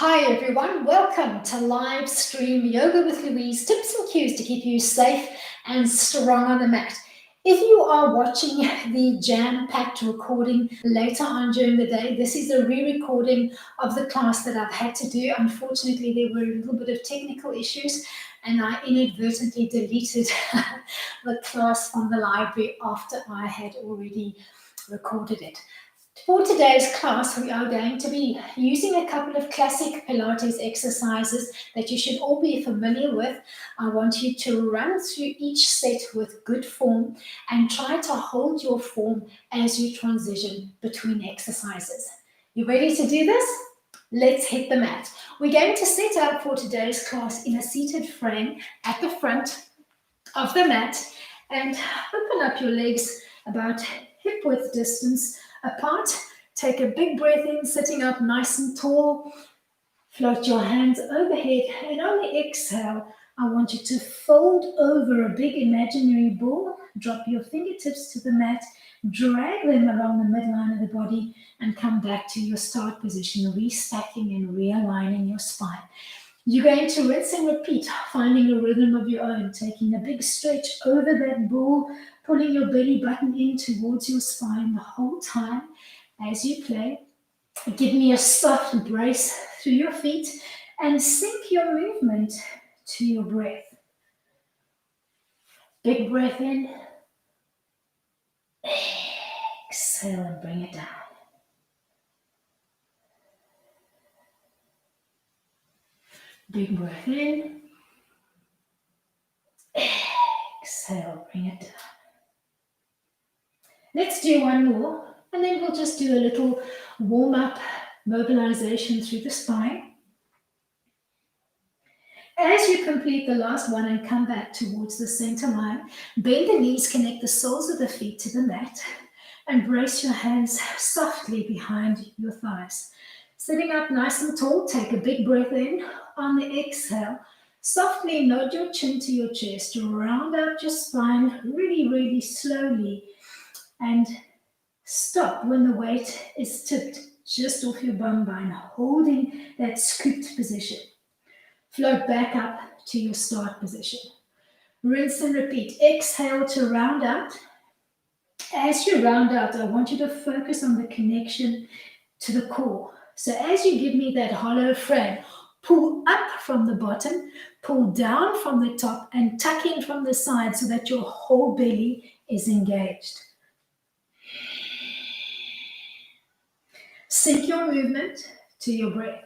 Hi everyone, welcome to Live Stream Yoga with Louise, tips and cues to keep you safe and strong on the mat. If you are watching the jam-packed recording later on during the day, this is a re-recording of the class that I've had to do. Unfortunately, there were a little bit of technical issues and I inadvertently deleted the class from the library after I had already recorded it. For today's class, we are going to be using a couple of classic Pilates exercises that you should all be familiar with. I want you to run through each set with good form and try to hold your form as you transition between exercises. You ready to do this? Let's hit the mat. We're going to set up for today's class in a seated frame at the front of the mat and open up your legs about hip width distance apart. Take a big breath in, sitting up nice and tall. Float your hands overhead, and on the exhale, I want you to fold over a big imaginary ball. Drop your fingertips to the mat, drag them along the midline of the body, and come back to your start position, restacking and realigning your spine. You're going to rinse and repeat, finding a rhythm of your own, taking a big stretch over that ball, pulling your belly button in towards your spine the whole time as you play. Give me a soft brace through your feet and sync your movement to your breath. Big breath in. Exhale and bring it down. Big breath in. Exhale, bring it down. Let's do one more, and then we'll just do a little warm-up mobilization through the spine. As you complete the last one and come back towards the center line, bend the knees, connect the soles of the feet to the mat, and brace your hands softly behind your thighs. Sitting up nice and tall, take a big breath in. On the exhale, softly nod your chin to your chest, round out your spine really, really slowly, and stop when the weight is tipped just off your bum line, holding that scooped position. Float back up to your start position. Rinse and repeat. Exhale to round out. As you round out, I want you to focus on the connection to the core. So as you give me that hollow frame, pull up from the bottom, pull down from the top, and tuck in from the side so that your whole belly is engaged. Sync your movement to your breath.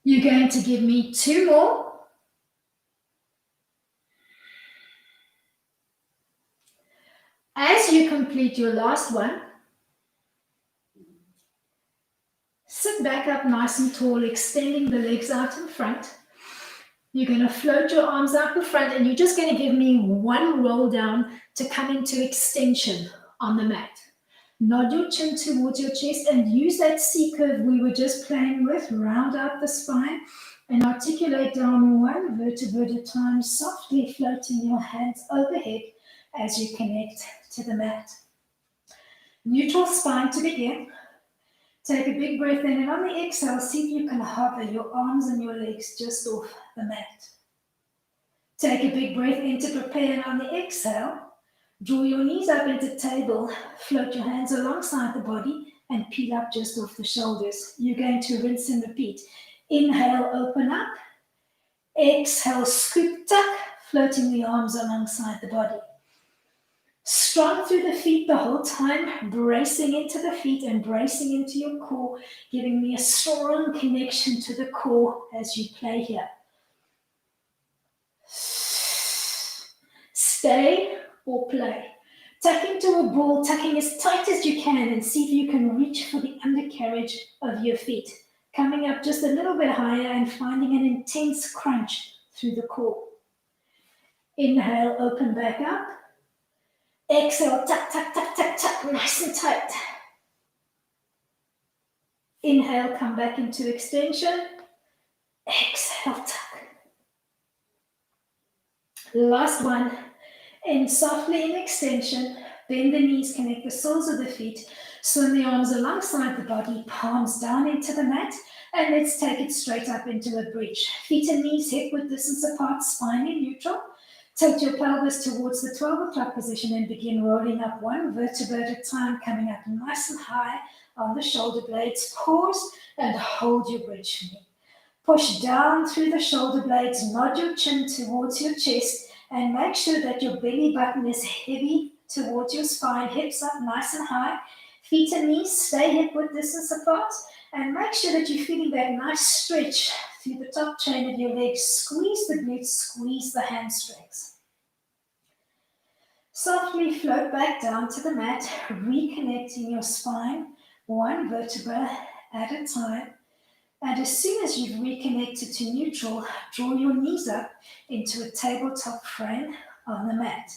You're going to give me two more. As you complete your last one, sit back up nice and tall, extending the legs out in front. You're going to float your arms out in front, and you're just going to give me one roll down to come into extension on the mat. Nod your chin towards your chest and use that C curve we were just playing with. Round out the spine and articulate down one vertebra at a time, softly floating your hands overhead as you connect to the mat. Neutral spine to begin. Take a big breath in, and on the exhale, see if you can hover your arms and your legs just off the mat. Take a big breath in to prepare, and on the exhale, draw your knees up into table, float your hands alongside the body, and peel up just off the shoulders. You're going to rinse and repeat. Inhale, open up. Exhale, scoop, tuck, floating the arms alongside the body. Strong through the feet the whole time, bracing into the feet and bracing into your core, giving me a strong connection to the core as you play here. Stay or play. Tuck into a ball, tucking as tight as you can, and see if you can reach for the undercarriage of your feet. Coming up just a little bit higher and finding an intense crunch through the core. Inhale, open back up. Exhale, tuck, tuck, tuck, tuck, tuck, nice and tight. Inhale, come back into extension. Exhale, tuck. Last one. And softly in extension, bend the knees, connect the soles of the feet, swing the arms alongside the body, palms down into the mat, and let's take it straight up into a bridge. Feet and knees hip width distance apart, spine in neutral. Take your pelvis towards the 12 o'clock position and begin rolling up one vertebra at a time, coming up nice and high on the shoulder blades. Pause and hold your bridge knee. Push down through the shoulder blades, nod your chin towards your chest, and make sure that your belly button is heavy towards your spine, hips up nice and high. Feet and knees stay hip width distance apart, and make sure that you're feeling that nice stretch through the top chain of your legs. Squeeze the glutes, squeeze the hamstrings. Softly float back down to the mat, reconnecting your spine, one vertebra at a time. And as soon as you've reconnected to neutral, draw your knees up into a tabletop frame on the mat.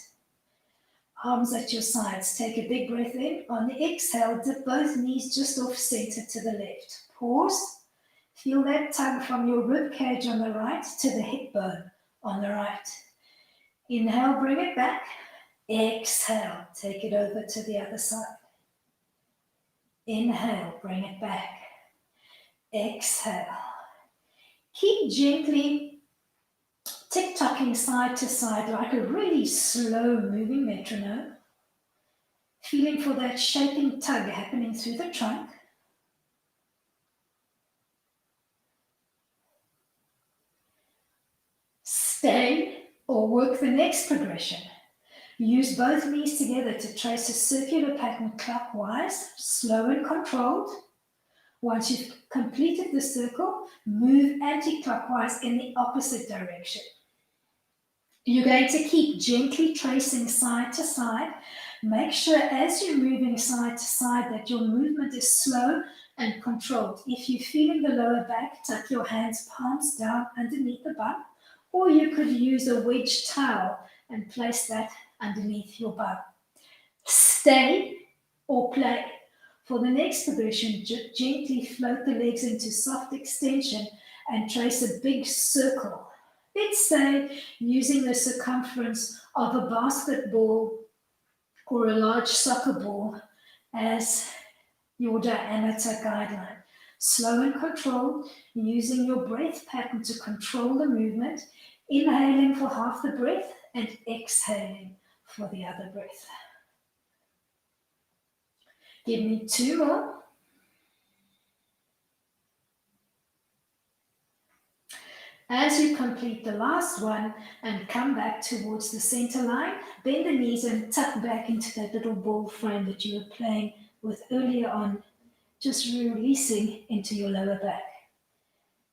Arms at your sides. Take a big breath in. On the exhale, dip both knees just off center to the left. Pause. Feel that tug from your rib cage on the right to the hip bone on the right. Inhale, bring it back. Exhale, take it over to the other side. Inhale, bring it back. Exhale. Keep gently tick-tocking side to side like a really slow moving metronome. Feeling for that shaping tug happening through the trunk. Stay or work the next progression. Use both knees together to trace a circular pattern clockwise, slow and controlled. Once you've completed the circle, move anti-clockwise in the opposite direction. You're going to keep gently tracing side to side. Make sure as you're moving side to side that your movement is slow and controlled. If you're feeling the lower back, tuck your hands palms down underneath the bum, or you could use a wedge towel and place that underneath your bum. Stay or play. For the next progression, gently float the legs into soft extension and trace a big circle. Let's say using the circumference of a basketball or a large soccer ball as your diameter guideline. Slow and controlled, using your breath pattern to control the movement, inhaling for half the breath and exhaling for the other breath. Give me 2 more. As you complete the last one and come back towards the center line, bend the knees and tuck back into that little ball frame that you were playing with earlier on, just releasing into your lower back.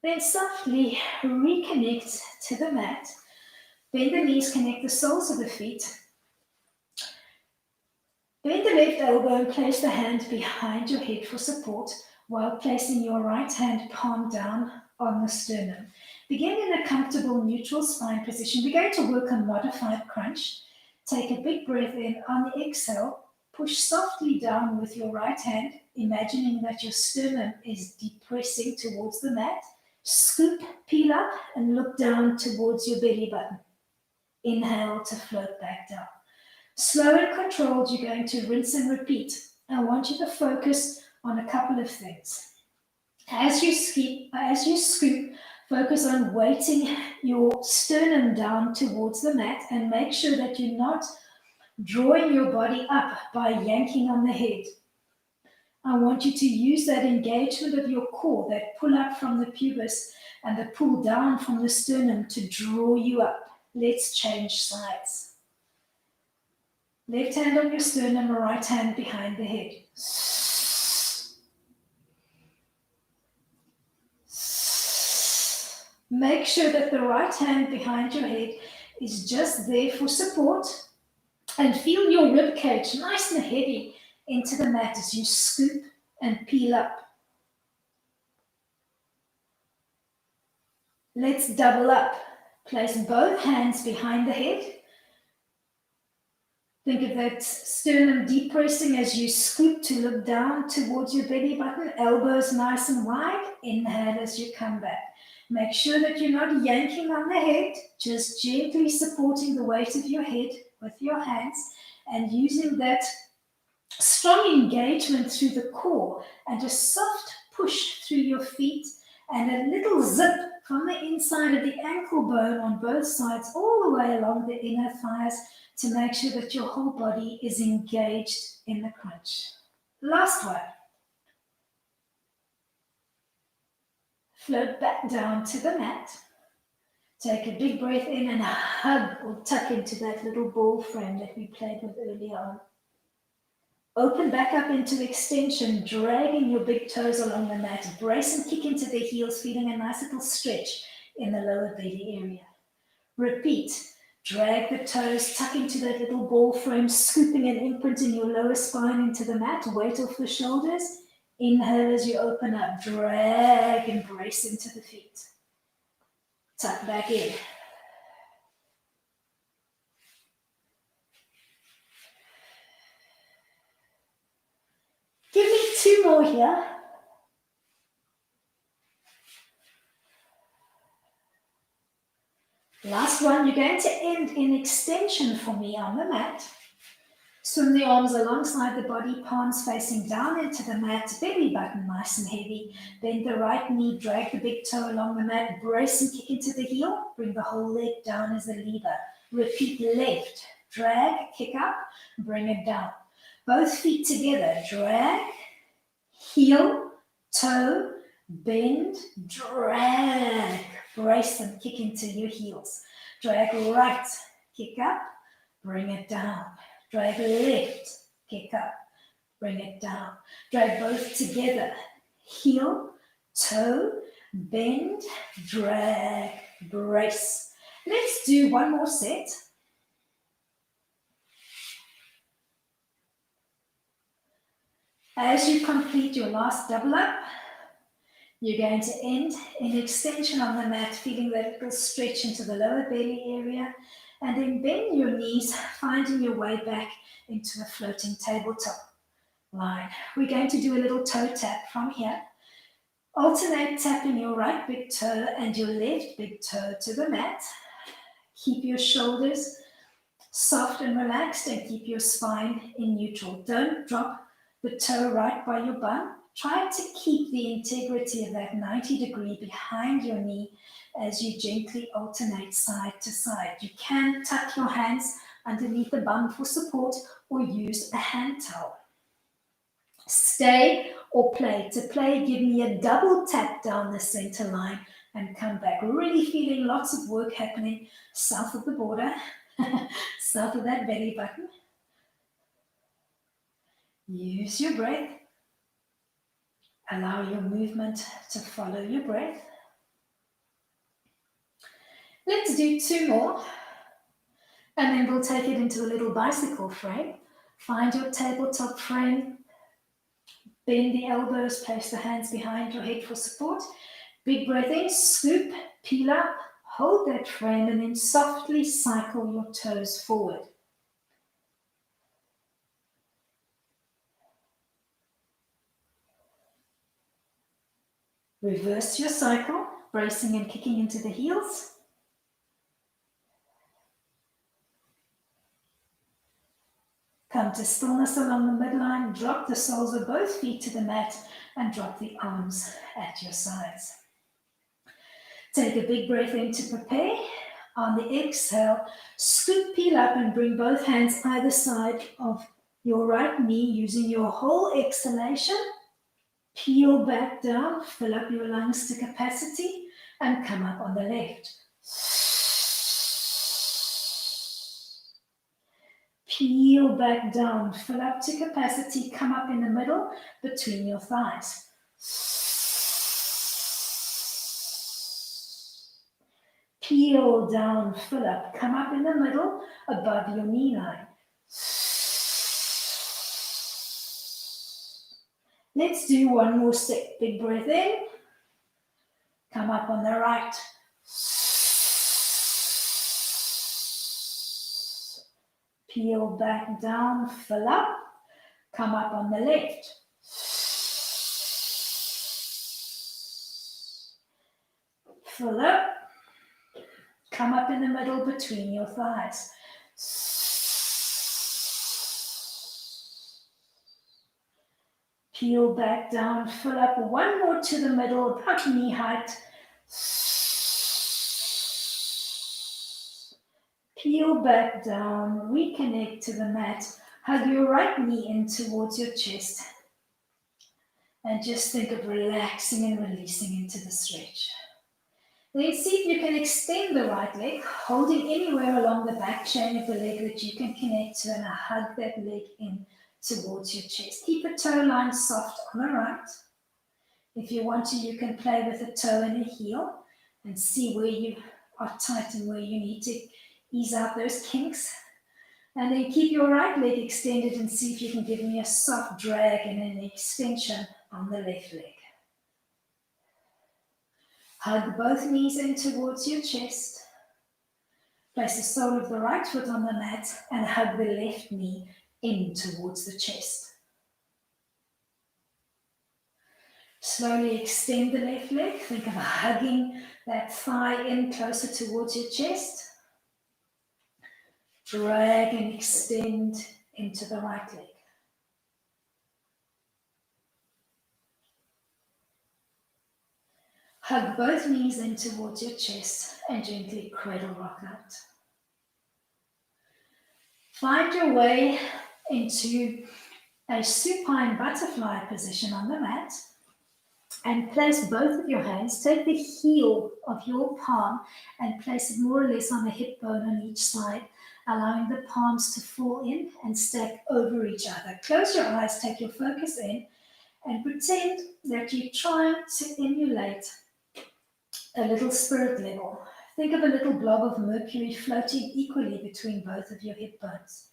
Then softly reconnect to the mat. Bend the knees, connect the soles of the feet. Bend the left elbow and place the hand behind your head for support while placing your right hand palm down on the sternum. Begin in a comfortable neutral spine position. We're going to work on modified crunch. Take a big breath in. On the exhale, push softly down with your right hand, imagining that your sternum is depressing towards the mat. Scoop, peel up, and look down towards your belly button. Inhale to float back down. Slow and controlled, you're going to rinse and repeat. I want you to focus on a couple of things. As you scoop, focus on weighting your sternum down towards the mat and make sure that you're not drawing your body up by yanking on the head. I want you to use that engagement of your core, that pull up from the pubis and the pull down from the sternum to draw you up. Let's change sides. Left hand on your sternum, right hand behind the head. Make sure that the right hand behind your head is just there for support, and feel your rib cage nice and heavy into the mat as you scoop and peel up. Let's double up. Place both hands behind the head. Think of that sternum depressing as you scoop to look down towards your belly button. Elbows nice and wide. Inhale as you come back. Make sure that you're not yanking on the head, just gently supporting the weight of your head with your hands and using that strong engagement through the core and a soft push through your feet and a little zip from the inside of the ankle bone on both sides all the way along the inner thighs to make sure that your whole body is engaged in the crunch. Last one. Float back down to the mat. Take a big breath in and hug or tuck into that little ball frame that we played with earlier on. Open back up into extension, dragging your big toes along the mat. Brace and kick into the heels, feeling a nice little stretch in the lower belly area. Repeat. Drag the toes, tuck into that little ball frame, scooping and imprinting your lower spine into the mat. Weight off the shoulders. Inhale as you open up. Drag and brace into the feet. Tuck back in. Give me 2 more here. Last one, you're going to end in extension for me on the mat. Swim the arms alongside the body, palms facing down into the mat, belly button nice and heavy. Bend the right knee, drag the big toe along the mat, brace and kick into the heel. Bring the whole leg down as a lever. Repeat left, drag, kick up, bring it down. Both feet together, drag, heel, toe, bend, drag. Brace and kick into your heels. Drag right, kick up, bring it down. Drag left, kick up, bring it down. Drag both together. Heel, toe, bend, drag, brace. Let's do one more set. As you complete your last double up, you're going to end in extension on the mat, feeling that little stretch into the lower belly area, and then bend your knees, finding your way back into a floating tabletop line. We're going to do a little toe tap from here. Alternate tapping your right big toe and your left big toe to the mat. Keep your shoulders soft and relaxed and keep your spine in neutral. Don't drop the toe right by your bum. Try to keep the integrity of that 90-degree behind your knee as you gently alternate side to side. You can tuck your hands underneath the bum for support or use a hand towel. Stay or play. To play, give me a double tap down the center line and come back. Really feeling lots of work happening south of the border, south of that belly button. Use your breath. Allow your movement to follow your breath. Let's do 2 more, and then we'll take it into a little bicycle frame. Find your tabletop frame. Bend the elbows, place the hands behind your head for support. Big breath in, scoop, peel up, hold that frame, and then softly cycle your toes forward. Reverse your cycle, bracing and kicking into the heels. Come to stillness along the midline, drop the soles of both feet to the mat and drop the arms at your sides. Take a big breath in to prepare. On the exhale, scoop, peel up and bring both hands either side of your right knee using your whole exhalation. Peel back down, fill up your lungs to capacity and come up on the left. Peel back down, fill up to capacity, come up in the middle between your thighs. Peel down, fill up, come up in the middle above your knee line. Let's do one more set. Big breath in. Come up on the right. Peel back down, fill up. Come up on the left. Fill up. Come up in the middle between your thighs. Peel back down, fill up. One more to the middle, about knee height. Peel back down, reconnect to the mat. Hug your right knee in towards your chest. And just think of relaxing and releasing into the stretch. Then see if you can extend the right leg, holding anywhere along the back chain of the leg that you can connect to, and hug that leg in towards your chest. Keep the toe line soft on the right. If you want to, you can play with a toe and a heel and see where you are tight and where you need to ease out those kinks. And then keep your right leg extended and see if you can give me a soft drag and an extension on the left leg. Hug both knees in towards your chest. Place the sole of the right foot on the mat and hug the left knee in towards the chest. Slowly extend the left leg. Think of hugging that thigh in closer towards your chest. Drag and extend into the right leg. Hug both knees in towards your chest and gently cradle rock out. Find your way into a supine butterfly position on the mat and place both of your hands. Take the heel of your palm and place it more or less on the hip bone on each side, allowing the palms to fall in and stack over each other. Close your eyes, take your focus in, and pretend that you're trying to emulate a little spirit level. Think of a little blob of mercury floating equally between both of your hip bones.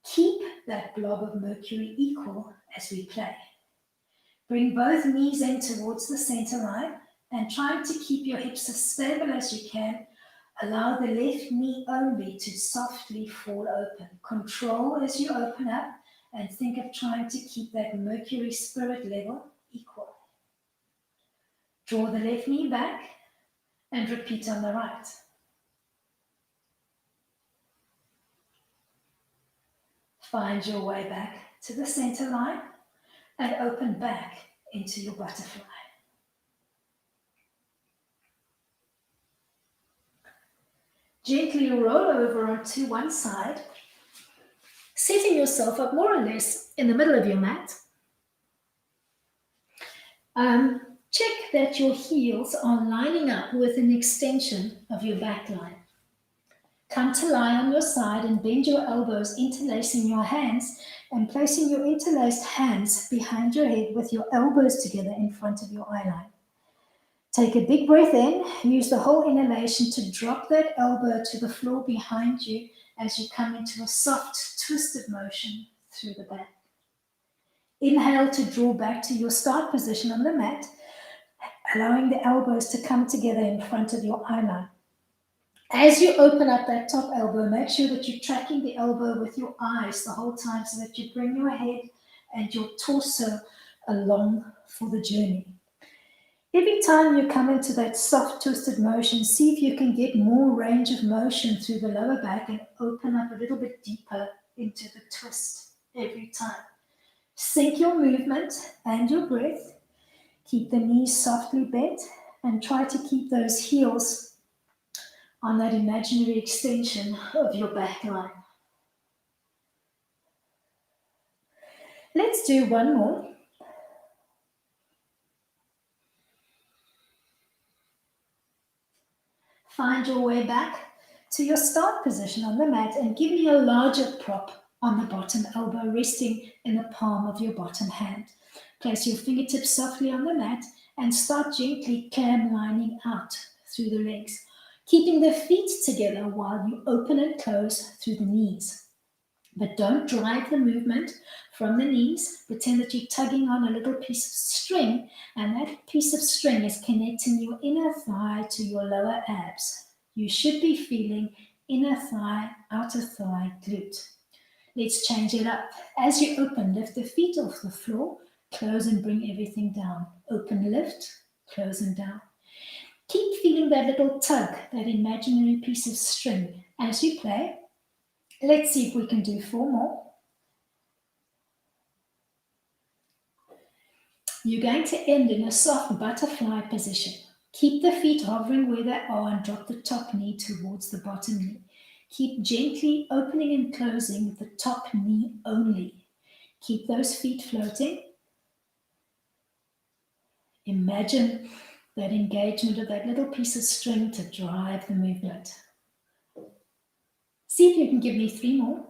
Keep that blob of mercury equal as we play. Bring both knees in towards the center line and try to keep your hips as stable as you can. Allow the left knee only to softly fall open. Control as you open up and think of trying to keep that mercury spirit level equal. Draw the left knee back and repeat on the right. Find your way back to the center line and open back into your butterfly. Gently roll over onto one side, setting yourself up more or less in the middle of your mat. Check that your heels are lining up with an extension of your back line. Come to lie on your side and bend your elbows, interlacing your hands and placing your interlaced hands behind your head with your elbows together in front of your eye line. Take a big breath in. Use the whole inhalation to drop that elbow to the floor behind you as you come into a soft, twisted motion through the back. Inhale to draw back to your start position on the mat, allowing the elbows to come together in front of your eye line. As you open up that top elbow, make sure that you're tracking the elbow with your eyes the whole time so that you bring your head and your torso along for the journey. Every time you come into that soft twisted motion, see if you can get more range of motion through the lower back and open up a little bit deeper into the twist every time. Sync your movement and your breath. Keep the knees softly bent and try to keep those heels on that imaginary extension of your back line. Let's do one more. Find your way back to your start position on the mat and give me a larger prop on the bottom elbow, resting in the palm of your bottom hand. Place your fingertips softly on the mat and start gently clam lining out through the legs, keeping the feet together while you open and close through the knees. But don't drive the movement from the knees. Pretend that you're tugging on a little piece of string, and that piece of string is connecting your inner thigh to your lower abs. You should be feeling inner thigh, outer thigh, glute. Let's change it up. As you open, lift the feet off the floor, close and bring everything down. Open, lift, close and down. Keep feeling that little tug, that imaginary piece of string as you play. Let's see if we can do 4 more. You're going to end in a soft butterfly position. Keep the feet hovering where they are and drop the top knee towards the bottom knee. Keep gently opening and closing the top knee only. Keep those feet floating. Imagine that engagement of that little piece of string to drive the movement. See if you can give me 3 more.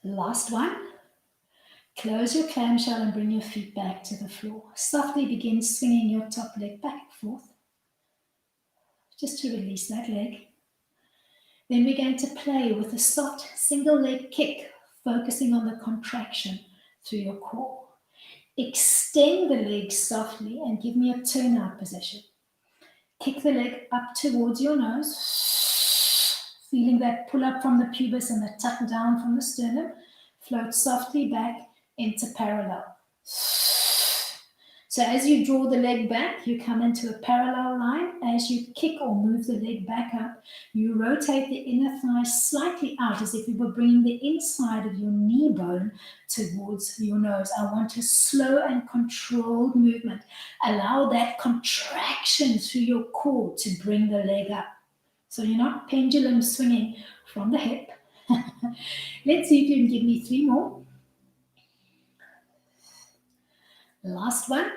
Last one. Close your clamshell and bring your feet back to the floor. Softly begin swinging your top leg back and forth, just to release that leg. Then we're going to play with a soft single leg kick, focusing on the contraction through your core. Extend the leg softly and give me a turnout position. Kick the leg up towards your nose, feeling that pull up from the pubis and the tuck down from the sternum. Float softly back into parallel. So as you draw the leg back, you come into a parallel line. As you kick or move the leg back up, you rotate the inner thigh slightly out as if you were bringing the inside of your knee bone towards your nose. I want a slow and controlled movement. Allow that contraction through your core to bring the leg up. So you're not pendulum swinging from the hip. Let's see if you can give me 3 more. Last one.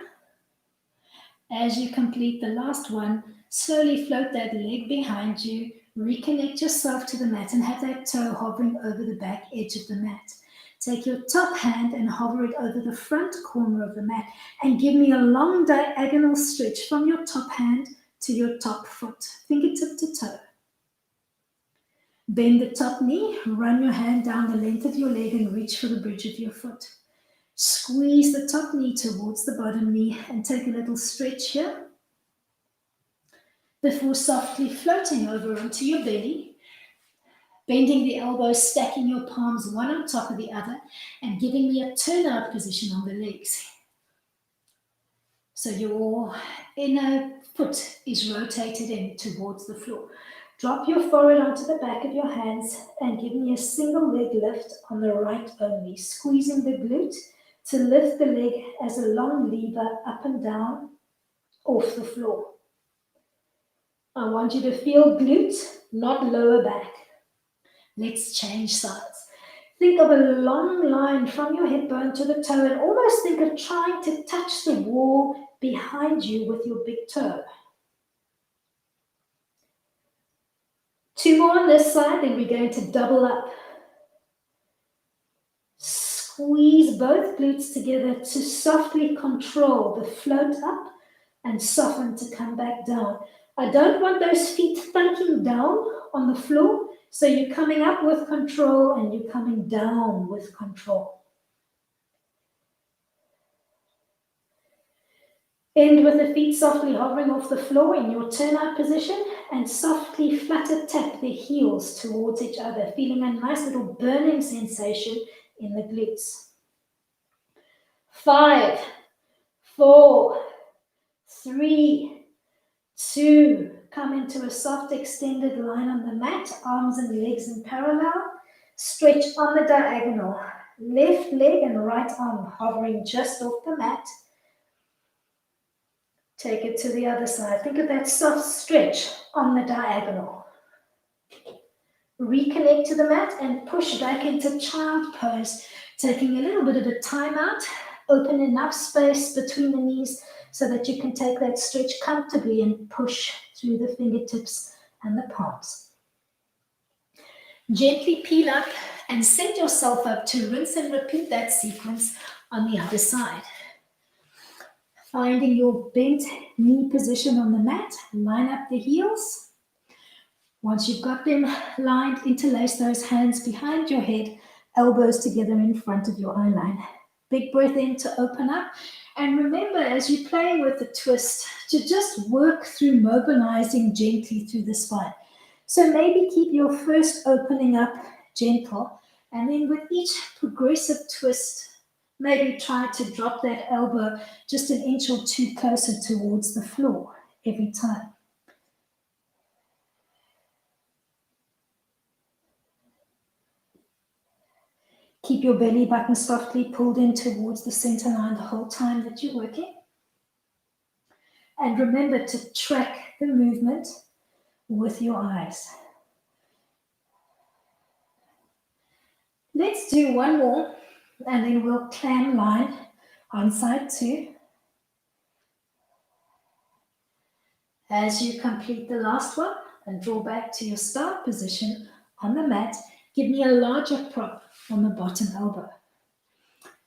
As you complete the last one, slowly float that leg behind you, reconnect yourself to the mat and have that toe hovering over the back edge of the mat. Take your top hand and hover it over the front corner of the mat and give me a long diagonal stretch from your top hand to your top foot, fingertip to toe. Bend the top knee, run your hand down the length of your leg and reach for the bridge of your foot. Squeeze the top knee towards the bottom knee and take a little stretch here before softly floating over onto your belly, bending the elbows, stacking your palms one on top of the other and giving me a turnout position on the legs. So your inner foot is rotated in towards the floor. Drop your forehead onto the back of your hands and give me a single leg lift on the right only, squeezing the glute to lift the leg as a long lever up and down off the floor. I want you to feel glute, not lower back. Let's change sides. Think of a long line from your hip bone to the toe and almost think of trying to touch the wall behind you with your big toe. 2 more on this side, then we're going to double up. Squeeze both glutes together to softly control the float up and soften to come back down. I don't want those feet thunking down on the floor, so you're coming up with control and you're coming down with control. End with the feet softly hovering off the floor in your turnout position and softly flutter tap the heels towards each other, feeling a nice little burning sensation in the glutes. 5, 4, 3, 2, come into a soft extended line on the mat, arms and legs in parallel, stretch on the diagonal, left leg and right arm hovering just off the mat. Take it to the other side. Think of that soft stretch on the diagonal. Reconnect to the mat and push back into child pose, taking a little bit of a time out. Open enough space between the knees so that you can take that stretch comfortably and push through the fingertips and the palms. Gently peel up and set yourself up to rinse and repeat that sequence on the other side. Finding your bent knee position on the mat, line up the heels. Once you've got them lined, interlace those hands behind your head, elbows together in front of your eye line. Big breath in to open up. And remember, as you play with the twist, to just work through mobilizing gently through the spine. So maybe keep your first opening up gentle, and then with each progressive twist, Maybe try to drop that elbow just an inch or two closer towards the floor every time. Keep your belly button softly pulled in towards the center line the whole time that you're working. And remember to track the movement with your eyes. Let's do one more, and then we'll climb line on side 2. As you complete the last one and draw back to your start position on the mat, give me a larger prop on the bottom elbow.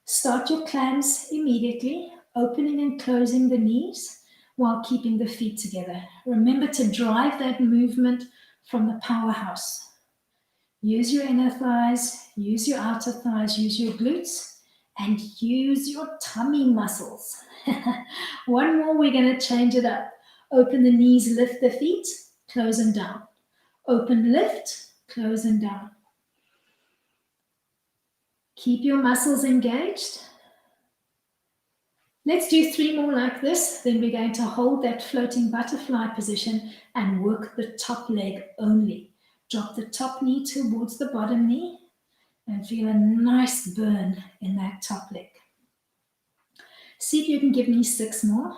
Start your clams immediately, opening and closing the knees while keeping the feet together. Remember to drive that movement from the powerhouse. Use your inner thighs, use your outer thighs, use your glutes, and use your tummy muscles. One more, we're going to change it up. Open the knees, lift the feet, close and down. Open, lift, close and down. Keep your muscles engaged. Let's do 3 more like this. Then we're going to hold that floating butterfly position and work the top leg only. Drop the top knee towards the bottom knee and feel a nice burn in that top leg. See if you can give me 6 more.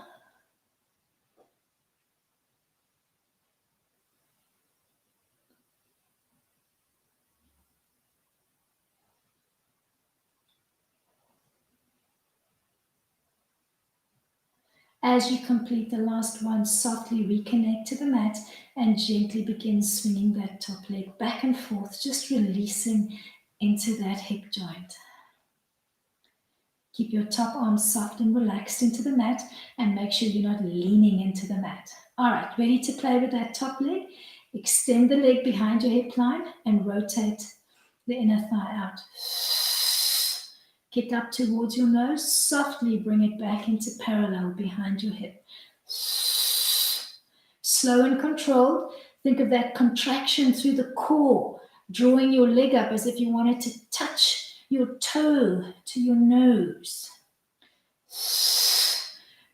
As you complete the last one, softly reconnect to the mat and gently begin swinging that top leg back and forth, just releasing into that hip joint. Keep your top arm soft and relaxed into the mat and make sure you're not leaning into the mat. All right, ready to play with that top leg? Extend the leg behind your hip line and rotate the inner thigh out. Kick up towards your nose, softly bring it back into parallel behind your hip. Slow and controlled. Think of that contraction through the core, drawing your leg up as if you wanted to touch your toe to your nose.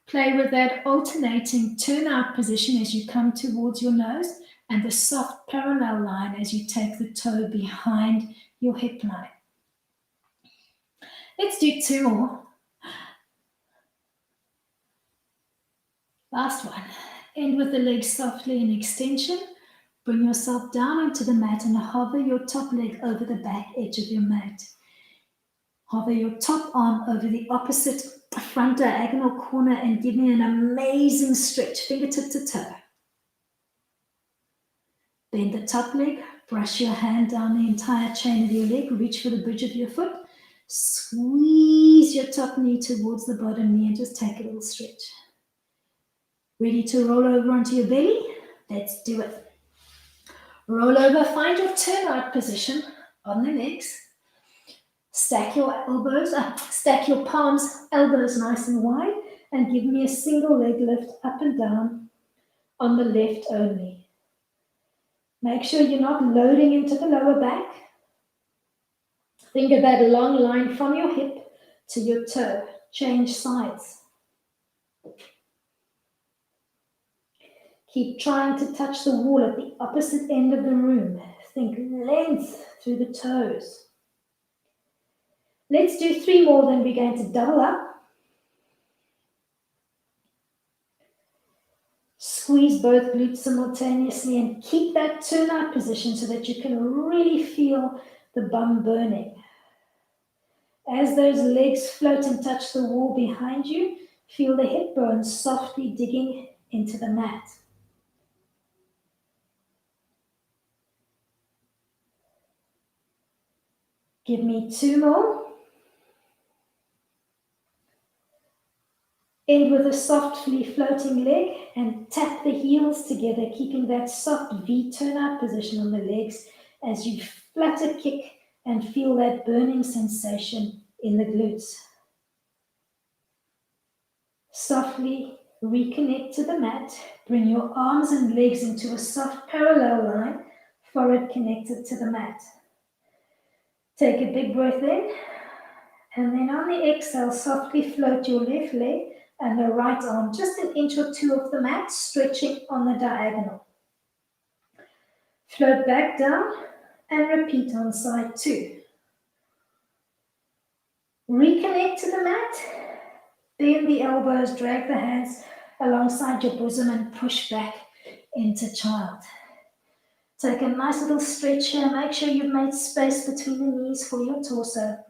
Play with that alternating turnout position as you come towards your nose and the soft parallel line as you take the toe behind your hip line. Let's do 2 more. Last one. End with the legs softly in extension. Bring yourself down onto the mat and hover your top leg over the back edge of your mat. Hover your top arm over the opposite front diagonal corner and give me an amazing stretch, fingertip to toe. Bend the top leg, brush your hand down the entire chain of your leg, reach for the bridge of your foot, squeeze your top knee towards the bottom knee and just take a little stretch. Ready to roll over onto your belly? Let's do it. Roll over, find your turnout position on the legs. Stack your elbows up, stack your palms, elbows nice and wide, and give me a single leg lift up and down on the left only. Make sure you're not loading into the lower back. Think of that long line from your hip to your toe. Change sides. Keep trying to touch the wall at the opposite end of the room. Think length through the toes. Let's do 3 more, then we're going to double up. Squeeze both glutes simultaneously and keep that turnout position so that you can really feel the bum burning. As those legs float and touch the wall behind you, feel the hip bones softly digging into the mat. Give me 2 more. End with a softly floating leg and tap the heels together, keeping that soft V turnout position on the legs as you flutter kick and feel that burning sensation in the glutes. Softly reconnect to the mat. Bring your arms and legs into a soft parallel line, forehead connected to the mat. Take a big breath in And then on the exhale, softly float your left leg and the right arm just an inch or two off the mat, stretching on the diagonal. Float back down and repeat on side 2. Reconnect to the mat. Bend the elbows, drag the hands alongside your bosom and push back into child. Take a nice little stretch here. Make sure you've made space between the knees for your torso.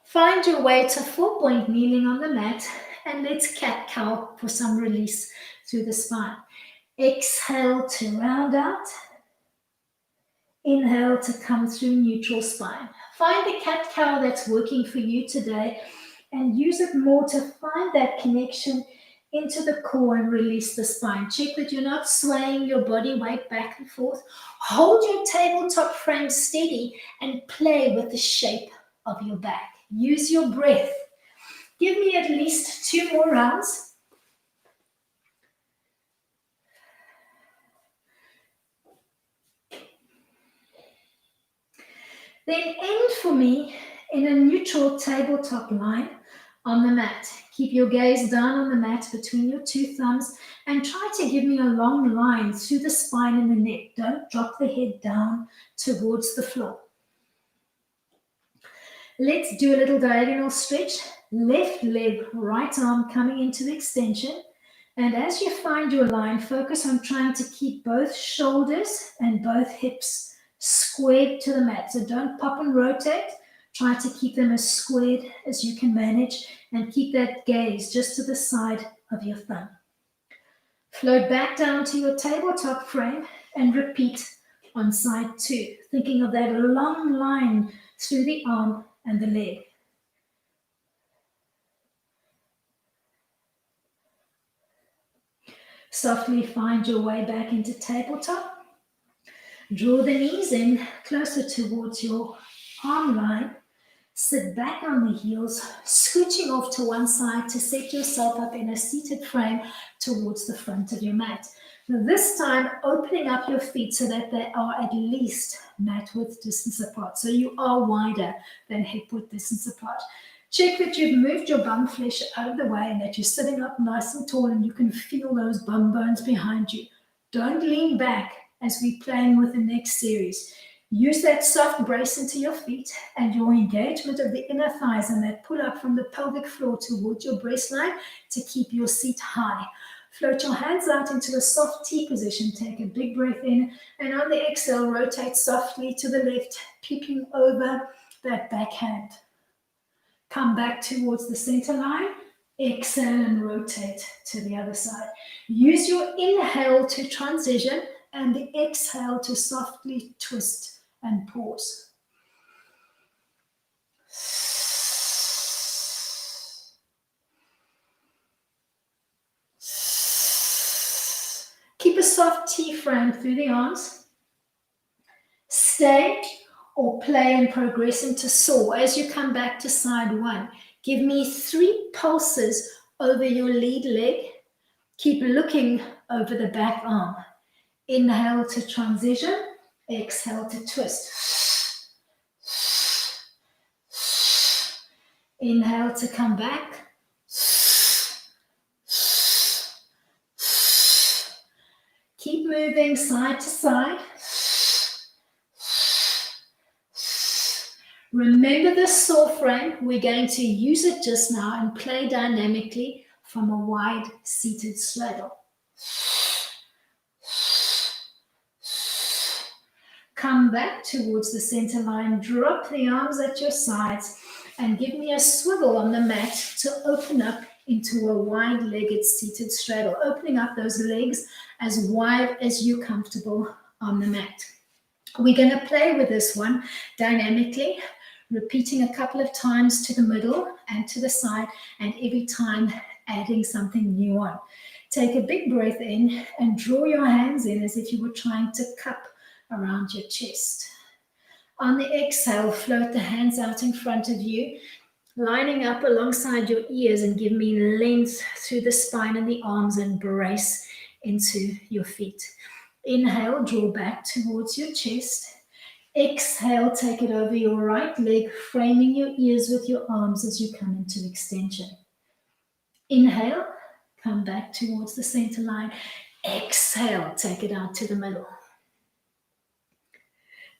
Find your way to 4-point kneeling on the mat and let's cat-cow for some release through the spine. Exhale to round out. Inhale to come through neutral spine. Find the cat-cow that's working for you today and use it more to find that connection into the core and release the spine. Check that you're not swaying your body weight back and forth. Hold your tabletop frame steady and play with the shape of your back. Use your breath. Give me at least 2 more rounds. Then end for me in a neutral tabletop line on the mat. Keep your gaze down on the mat between your 2 thumbs and try to give me a long line through the spine and the neck. Don't drop the head down towards the floor. Let's do a little diagonal stretch. Left leg, right arm coming into extension. And as you find your line, focus on trying to keep both shoulders and both hips squared to the mat. So don't pop and rotate. Try to keep them as squared as you can manage and keep that gaze just to the side of your thumb. Float back down to your tabletop frame and repeat on side 2, thinking of that long line through the arm and the leg. Softly find your way back into tabletop. Draw the knees in closer towards your arm line. Sit back on the heels, scooching off to one side to set yourself up in a seated frame towards the front of your mat. Now this time, opening up your feet so that they are at least mat width distance apart. So you are wider than hip width distance apart. Check that you've moved your bum flesh out of the way and that you're sitting up nice and tall and you can feel those bum bones behind you. Don't lean back as we're playing with the next series. Use that soft brace into your feet and your engagement of the inner thighs and that pull up from the pelvic floor towards your breast line to keep your seat high. Float your hands out into a soft T position. Take a big breath in and on the exhale, rotate softly to the left, peeping over that backhand. Come back towards the center line. Exhale and rotate to the other side. Use your inhale to transition and the exhale to softly twist and pause. Keep a soft T frame through the arms. Stay or play and progress into saw. As you come back to side 1, give me 3 pulses over your lead leg. Keep looking over the back arm. Inhale to transition. Exhale to twist. Inhale to come back. Keep moving side to side. Remember the saw frame. We're going to use it just now and play dynamically from a wide seated straddle. Come back towards the center line, drop the arms at your sides, and give me a swivel on the mat to open up into a wide-legged seated straddle, opening up those legs as wide as you're comfortable on the mat. We're going to play with this one dynamically, repeating a couple of times to the middle and to the side, and every time adding something new on. Take a big breath in and draw your hands in as if you were trying to cup around your chest. On the exhale, float the hands out in front of you, lining up alongside your ears and give me length through the spine and the arms and brace into your feet. Inhale, draw back towards your chest. Exhale, take it over your right leg, framing your ears with your arms as you come into extension. Inhale, come back towards the center line. Exhale, take it out to the middle.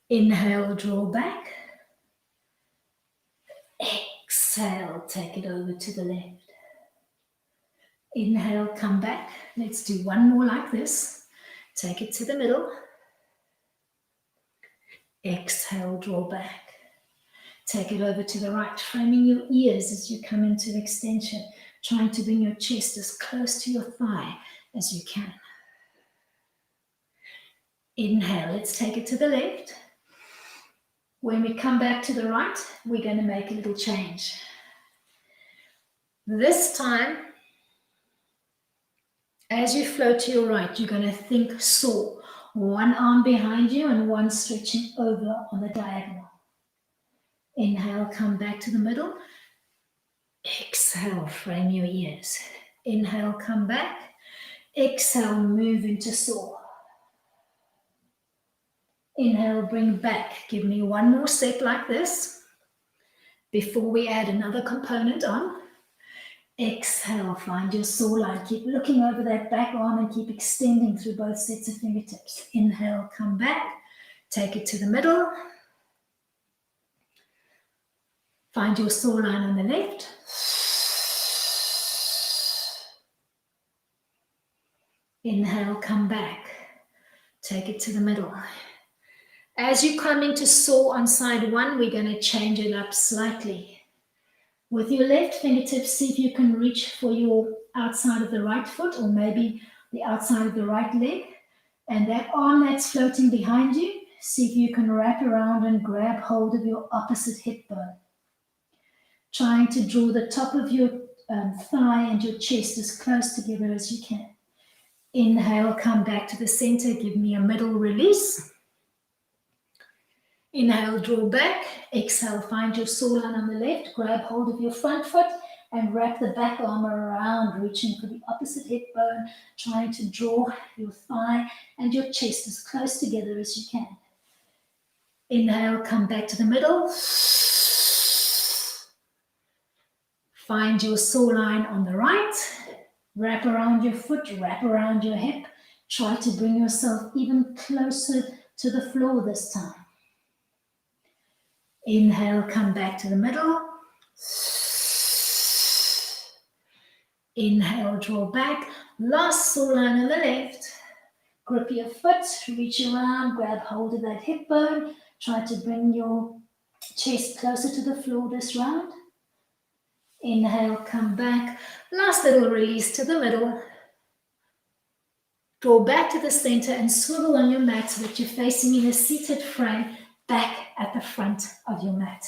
Inhale, draw back. Exhale, take it over to the left. Inhale, come back. Let's do one more like this. Take it to the middle. Exhale, draw back. Take it over to the right, framing your ears as you come into extension, trying to bring your chest as close to your thigh as you can. Inhale, let's take it to the left. When we come back to the right, we're going to make a little change. This time, as you float to your right, you're going to think saw. One arm behind you and one stretching over on the diagonal. Inhale, come back to the middle. Exhale, frame your ears. Inhale, come back. Exhale, move into saw. Inhale, bring back. Give me one more set like this before we add another component on. Exhale, find your saw line. Keep looking over that back arm and keep extending through both sets of fingertips. Inhale, come back. Take it to the middle. Find your saw line on the left. Inhale, come back. Take it to the middle. As you come into saw on side one, we're going to change it up slightly. With your left fingertips, see if you can reach for your outside of the right foot or maybe the outside of the right leg. And that arm that's floating behind you, see if you can wrap around and grab hold of your opposite hip bone. Trying to draw the top of your thigh and your chest as close together as you can. Inhale, come back to the center. Give me a middle release. Inhale, draw back. Exhale, find your saw line on the left. Grab hold of your front foot and wrap the back arm around, reaching for the opposite hip bone, trying to draw your thigh and your chest as close together as you can. Inhale, come back to the middle. Find your saw line on the right. Wrap around your foot, wrap around your hip. Try to bring yourself even closer to the floor this time. Inhale, come back to the middle. Inhale, draw back. Last saw line on the left. Grip your foot, reach around, grab hold of that hip bone. Try to bring your chest closer to the floor this round. Inhale, come back. Last little release to the middle. Draw back to the center and swivel on your mat so that you're facing in a seated frame back at the front of your mat.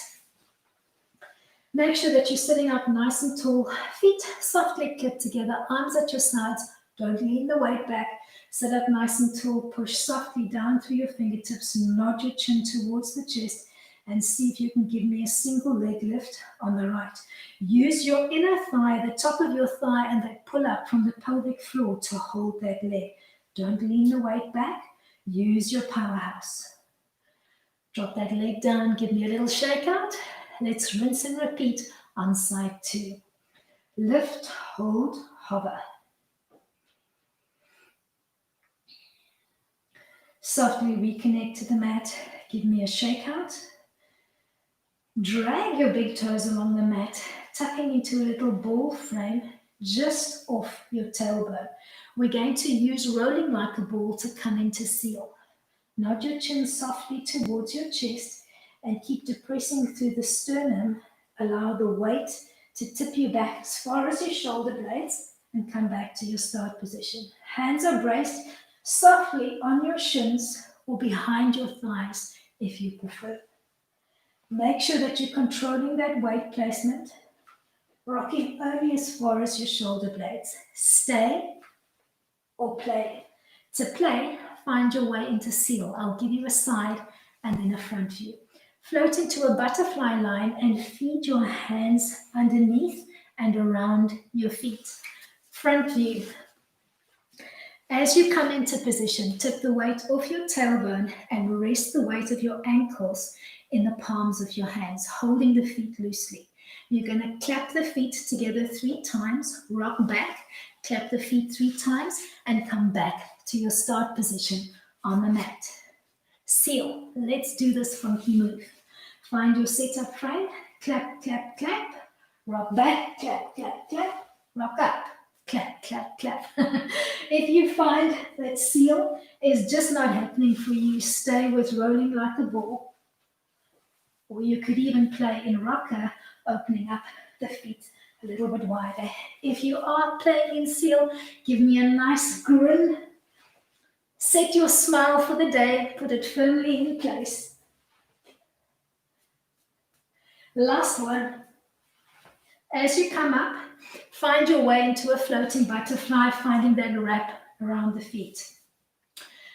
Make sure that you're sitting up nice and tall, feet softly clipped together, arms at your sides. Don't lean the weight back. Sit up nice and tall, push softly down through your fingertips, nod your chin towards the chest, and see if you can give me a single leg lift on the right. Use your inner thigh, the top of your thigh, and that pull up from the pelvic floor to hold that leg. Don't lean the weight back. Use your powerhouse. Drop that leg down, give me a little shake out. Let's rinse and repeat on side two. Lift, hold, hover. Softly reconnect to the mat. Give me a shake out. Drag your big toes along the mat, tucking into a little ball frame just off your tailbone. We're going to use rolling like a ball to come into seal. Nod your chin softly towards your chest and keep depressing through the sternum. Allow the weight to tip you back as far as your shoulder blades and come back to your start position. Hands are braced softly on your shins or behind your thighs if you prefer. Make sure that you're controlling that weight placement, rocking only as far as your shoulder blades. Stay or play. To play, find your way into seal. I'll give you a side and then a front view. Float into a butterfly line and feed your hands underneath and around your feet. Front view. As you come into position, tip the weight off your tailbone and rest the weight of your ankles in the palms of your hands, holding the feet loosely. You're going to clap the feet together 3 times, rock back, clap the feet 3 times, and come back to your start position on the mat. Seal. Let's do this funky move. Find your setup frame, clap, clap, clap, rock back, clap, clap, clap, rock up. Clap, clap, clap. If you find that seal is just not happening for you, stay with rolling like a ball. Or you could even play in rocker, opening up the feet a little bit wider. If you are playing in seal, give me a nice grin. Set your smile for the day, put it firmly in place. Last one. As you come up, find your way into a floating butterfly, finding that wrap around the feet.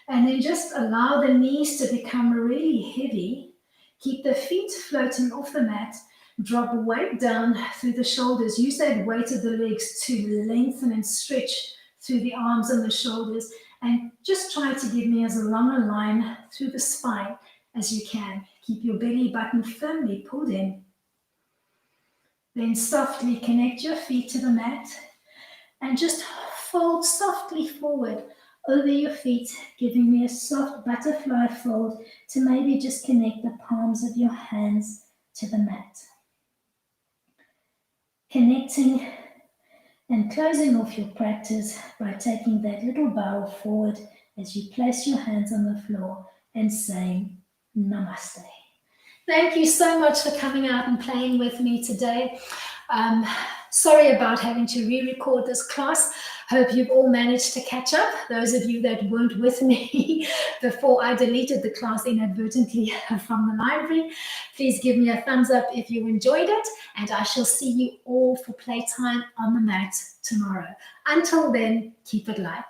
And then just allow the knees to become really heavy. Keep the feet floating off the mat. Drop weight down through the shoulders. Use that weight of the legs to lengthen and stretch through the arms and the shoulders. And just try to give me as long a line through the spine as you can. Keep your belly button firmly pulled in. Then softly connect your feet to the mat and just fold softly forward over your feet, giving me a soft butterfly fold to maybe just connect the palms of your hands to the mat. Connecting and closing off your practice by taking that little bow forward as you place your hands on the floor and saying Namaste. Thank you so much for coming out and playing with me today. Sorry about having to re-record this class. Hope you've all managed to catch up. Those of you that weren't with me before I deleted the class inadvertently from the library, please give me a thumbs up if you enjoyed it, and I shall see you all for playtime on the mat tomorrow. Until then, keep it light.